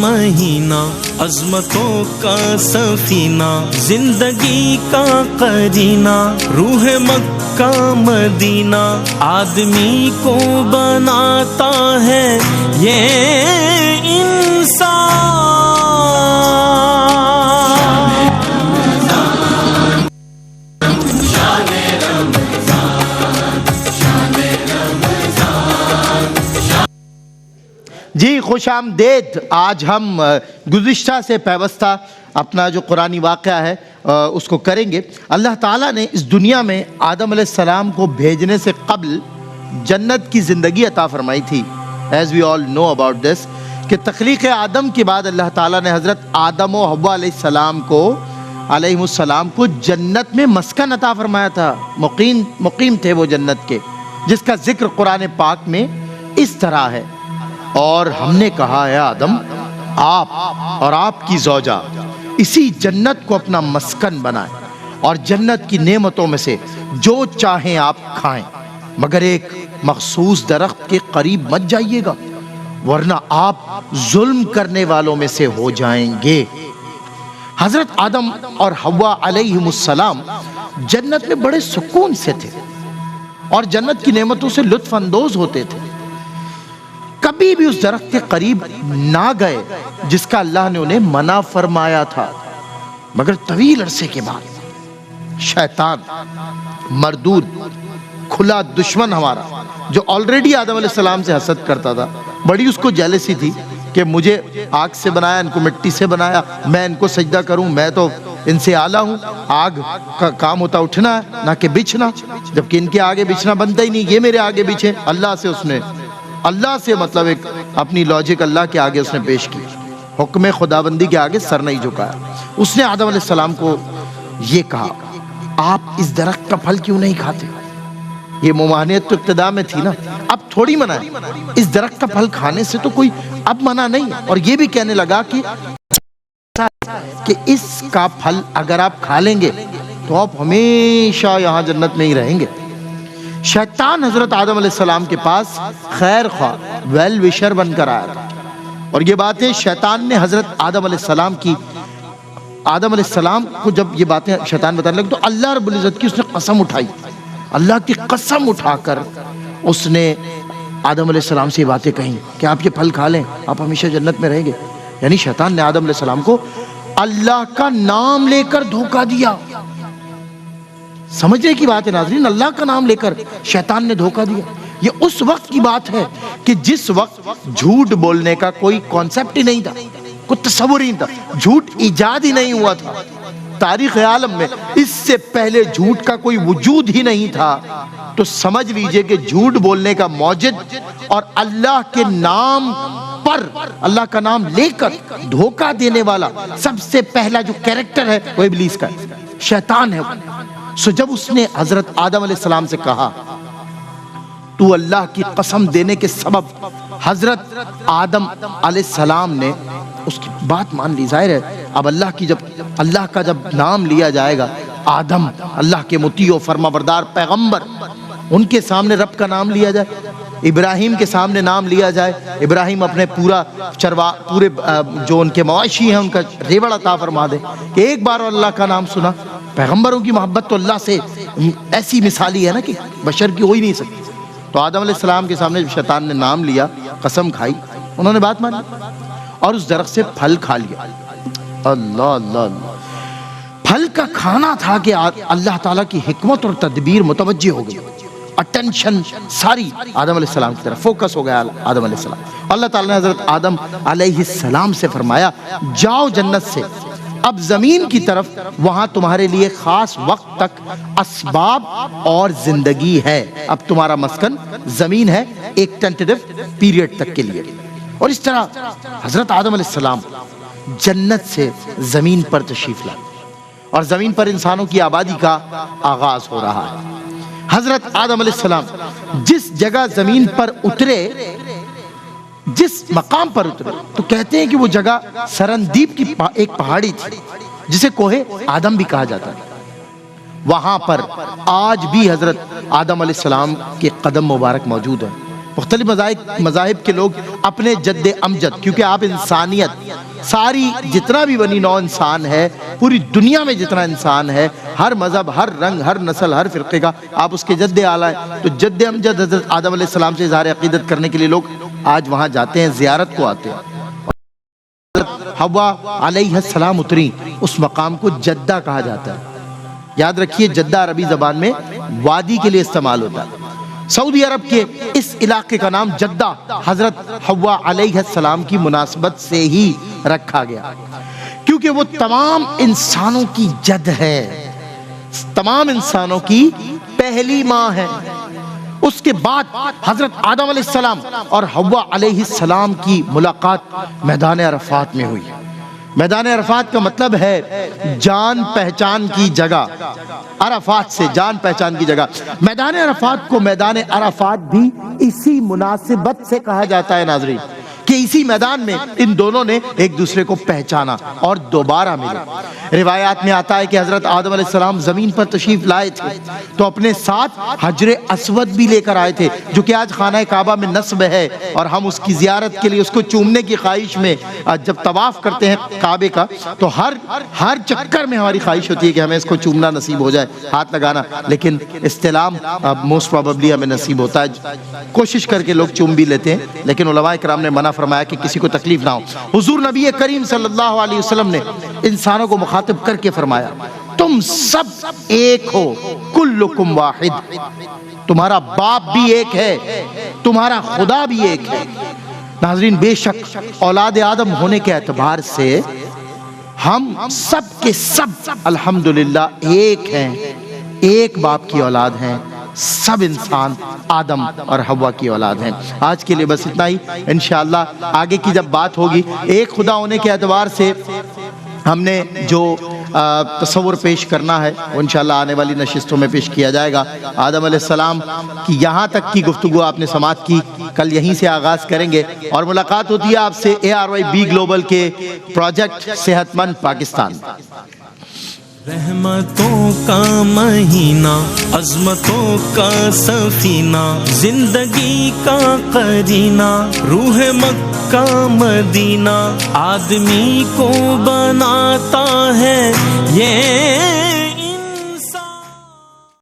مہینہ، عظمتوں کا سفینہ، زندگی کا قرینہ، روح مکہ مدینہ، آدمی کو بناتا ہے یہ انسان۔ جی خوش آمدید۔ آج ہم گزشتہ سے پیوستہ اپنا جو قرآنی واقعہ ہے اس کو کریں گے۔ اللہ تعالیٰ نے اس دنیا میں آدم علیہ السلام کو بھیجنے سے قبل جنت کی زندگی عطا فرمائی تھی۔ As we all know about this کہ تخلیق آدم کے بعد اللہ تعالیٰ نے حضرت آدم و حوا علیہ السلام کو جنت میں مسکن عطا فرمایا تھا۔ مقیم تھے وہ جنت کے، جس کا ذکر قرآن پاک میں اس طرح ہے: اور ہم نے کہا ہے آدم، آپ اور آپ کی زوجہ اسی جنت کو اپنا مسکن بنائیں اور جنت کی نعمتوں میں سے جو چاہیں آپ کھائیں، مگر ایک مخصوص درخت کے قریب مت جائیے گا ورنہ آپ ظلم کرنے والوں میں سے ہو جائیں گے۔ حضرت آدم اور حوا علیہ السلام جنت میں بڑے سکون سے تھے اور جنت کی نعمتوں سے لطف اندوز ہوتے تھے۔ کبھی بھی اس درخت کے قریب نہ گئے جس کا اللہ نے انہیں منع فرمایا تھا، مگر طویل عرصے کے بعد شیطان مردود، کھلا دشمن ہمارا، جو آلریڈی آدم علیہ السلام سے حسد کرتا تھا، بڑی اس کو جیلسی تھی کہ مجھے آگ سے بنایا، ان کو مٹی سے بنایا، میں ان کو سجدہ کروں، میں تو ان سے اعلیٰ ہوں، آگ کا کام ہوتا اٹھنا ہے نہ کہ بچھنا، جبکہ ان کے آگے بچھنا بنتا ہی نہیں، یہ میرے آگے بچھے۔ اللہ سے مطلب ایک اپنی لاجک اللہ کے آگے اس نے پیش کی، حکم خداوندی کے آگے سر نہیں جھکایا۔ اس نے آدم علیہ السلام کو یہ کہا، آپ اس درخت کا پھل کیوں نہیں کھاتے؟ یہ ممانعت تو ابتدا میں تھی نا، اب تھوڑی منع ہے۔ اس درخت کا پھل کھانے سے تو کوئی اب منع نہیں ہے، اور یہ بھی کہنے لگا کہ اس کا پھل اگر آپ کھا لیں گے تو آپ ہمیشہ یہاں جنت میں ہی رہیں گے۔ شیطان حضرت آدم علیہ السلام کے پاس خیر خواہ، ویل وشر بن کر آیا تھا، اور یہ باتیں شیطان نے حضرت آدم علیہ السلام کو جب یہ باتیں شیطان بتانے لگے تو اللہ رب العزت کی اس نے قسم اٹھائی، اللہ کی قسم اٹھا کر اس نے آدم علیہ السلام سے یہ باتیں کہیں کہ آپ یہ پھل کھا لیں آپ ہمیشہ جنت میں رہیں گے۔ یعنی شیطان نے آدم علیہ السلام کو اللہ کا نام لے کر دھوکہ دیا۔ سمجھنے کی بات ہے ناظرین، اللہ کا نام لے کر شیطان نے دھوکہ دیا۔ یہ اس وقت کی بات ہے کہ جس وقت جھوٹ بولنے کا کوئی کانسیپٹ ہی نہیں تھا، کوئی تصور ہی نہیں تھا، جھوٹ ایجاد ہی نہیں ہوا تھا۔ تاریخ عالم میں اس سے پہلے جھوٹ کا کوئی وجود ہی نہیں تھا۔ تو سمجھ لیجئے کہ جھوٹ بولنے کا موجد اور اللہ کے نام پر، اللہ کا نام لے کر دھوکہ دینے والا سب سے پہلا جو کیریکٹر ہے وہ ابلیس کا ہے، شیطان ہے۔ سو جب اس نے حضرت آدم علیہ السلام سے کہا تو اللہ کی قسم دینے کے سبب حضرت آدم علیہ السلام نے اس کی بات مان لی۔ ظاہر ہے اب اللہ کا جب نام لیا جائے گا، آدم اللہ کے مطیع و فرمانبردار پیغمبر، ان کے سامنے رب کا نام لیا جائے، ابراہیم کے سامنے نام لیا جائے، ابراہیم اپنے پورے جو ان کے مواشی ہیں ان کا ریوڑ عطا فرما دے کہ ایک بار اللہ کا نام سنا۔ پیغمبروں کی محبت تو اللہ سے ایسی مثالی ہے نا کہ بشر کی ہو ہی نہیں سکتی۔ تو آدم علیہ السلام کے سامنے شیطان نے نام لیا، قسم کھائی، انہوں نے بات مانی اور اس درخت سے پھل کھا لیا۔ اللہ اللہ اللہ، پھل کا کھانا تھا کہ اللہ تعالیٰ کی حکمت اور تدبیر متوجہ ہو گئی، اٹینشن ساری آدم علیہ السلام کی طرف فوکس ہو گیا۔ آدم علیہ السلام، اللہ تعالیٰ نے حضرت آدم علیہ السلام سے فرمایا، جاؤ جنت سے اب زمین کی طرف، وہاں تمہارے لیے خاص وقت تک اسباب اور زندگی ہے۔ اب تمہارا مسکن زمین ہے ایک ٹینٹیٹو پیریڈ تک کے لیے۔ اور اس طرح حضرت آدم علیہ السلام جنت سے زمین پر تشریف لائے اور زمین پر انسانوں کی آبادی کا آغاز ہو رہا ہے۔ حضرت آدم علیہ السلام جس جگہ زمین پر اترے، جس مقام پر اترے، تو کہتے ہیں کہ وہ جگہ سرندیپ کی ایک پہاڑی تھی جسے کوہ آدم بھی کہا جاتا ہے۔ وہاں پر آج بھی حضرت آدم علیہ السلام کے قدم مبارک موجود ہیں۔ مختلف مذاہب کے لوگ اپنے جد امجد، کیونکہ آپ انسانیت ساری جتنا بھی بنی نوع انسان ہے، پوری دنیا میں جتنا انسان ہے، ہر مذہب، ہر رنگ، ہر نسل، ہر فرقے کا آپ اس کے جد اعلیٰ ہیں، تو جد امجد حضرت آدم علیہ السلام سے اظہار عقیدت کرنے کے لیے لوگ آج وہاں جاتے ہیں، زیارت کو آتے ہیں۔ حوا علیہ السلام اتری، اس مقام کو جدہ کہا جاتا ہے۔ یاد رکھیے جدہ عربی زبان میں وادی کے لیے استعمال ہوتا ہے۔ سعودی عرب کے اس علاقے کا نام جدہ حضرت حوا علیہ السلام کی مناسبت سے ہی رکھا گیا، کیونکہ وہ تمام انسانوں کی جد ہے، تمام انسانوں کی پہلی ماں ہے۔ اس کے بعد حضرت آدم علیہ السلام اور حوا علیہ السلام کی ملاقات میدان عرفات میں ہوئی۔ میدان عرفات کا مطلب ہے جان پہچان کی جگہ، عرفات سے جان پہچان کی جگہ۔ میدان عرفات کو میدان عرفات بھی اسی مناسبت سے کہا جاتا ہے ناظرین، کہ اسی میدان میں ان دونوں نے ایک دوسرے کو پہچانا اور دوبارہ ملے۔ روایات میں آتا ہے کہ حضرت آدم علیہ السلام زمین پر تشریف لائے تھے تو اپنے ساتھ حجر اسود بھی لے کر آئے تھے، جو کہ آج خانہ کعبہ میں نصب ہے، اور ہم اس کی زیارت کے لیے اس کو چومنے کی خواہش میں جب طواف کرتے ہیں کعبے کا تو ہر چکر میں ہماری خواہش ہوتی ہے کہ ہمیں اس کو چومنا نصیب ہو جائے، ہاتھ لگانا، لیکن استلام موسٹ پروبیبلی ہمیں نصیب ہوتا ہے، کوشش کر کے لوگ چوم بھی لیتے ہیں، لیکن علماء کرام نے منع فرمایا کہ کسی کو تکلیف نہ ہو۔ حضور نبی کریم صلی اللہ علیہ وسلم نے انسانوں کو مخاطب کر کے فرمایا، تم سب ایک ہو، کلکم واحد، تمہارا باپ بھی ایک ہے، تمہارا خدا بھی ایک ہے۔ ناظرین، بے شک اولاد آدم ہونے کے اعتبار سے ہم سب کے سب الحمدللہ ایک ہیں، ایک باپ کی اولاد ہیں، سب انسان آدم اور حوا کی اولاد ہیں۔ آج کے لیے بس اتنا ہی، انشاءاللہ آگے کی جب بات ہوگی، ایک خدا ہونے کے اعتبار سے ہم نے جو تصور پیش کرنا ہے وہ انشاءاللہ آنے والی نشستوں میں پیش کیا جائے گا۔ آدم علیہ السلام کی یہاں تک کی گفتگو آپ نے سماعت کی، کل یہیں سے آغاز کریں گے اور ملاقات ہوتی ہے آپ سے ARYB گلوبل کے پروجیکٹ صحت مند پاکستان۔ رحمتوں کا مہینہ، عظمتوں کا سفینہ، زندگی کا قرینہ، روح مکہ مدینہ، آدمی کو بناتا ہے یہ